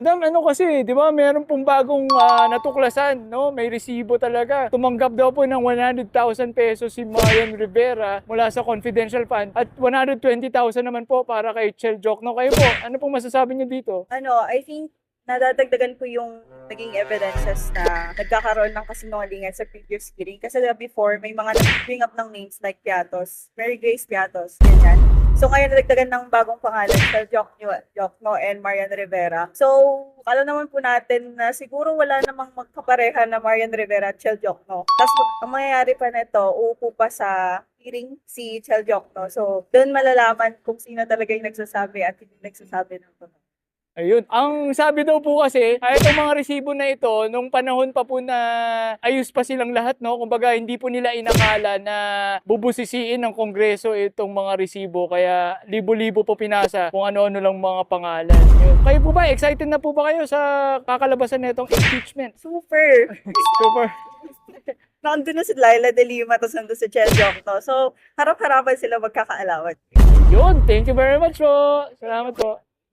Ano kasi, 'di ba, meron pong bagong natuklasan, no? May resibo talaga. Tumanggap daw po ng 100,000 pesos si Marian Rivera mula sa confidential fund at 120,000 naman po para kay Chel Jokno. Kayo po, ano pong masasabi niyo dito? I think nadadagdagan po yung naging evidences na nagkakaroon ng kasinungalingan sa previous hearing. Kasi before, may mga nag-bring up ng names like Piatos, Mary Grace Piatos, ganyan. So ngayon nadagdagan ng bagong pangalan, Chel Jokno and Marian Rivera. So, alam naman po natin na siguro wala namang magkapareha na Marian Rivera at Chel Jokno. Tapos ang mangyayari pa nito, uupo pa sa hearing si Chel Jokno. So, doon malalaman kung sino talaga yung nagsasabi at hindi nagsasabi ng totoo. Ayun. Ang sabi daw po kasi, itong mga resibo na ito, nung panahon pa po na ayos pa silang lahat, no? Kumbaga, hindi po nila inakala na bubusisiin ng Kongreso itong mga resibo. Kaya libo-libo po pinasa kung ano-ano lang mga pangalan. Yun. Kayo po ba, excited na po ba kayo sa kakalabasan na itong impeachment? Super! Super. Nandun na si Laila de Lima, tapos nandun si Chel Jokno. So, harap-harapan sila magkakaalawan. Yun. Thank you very much po. Salamat po.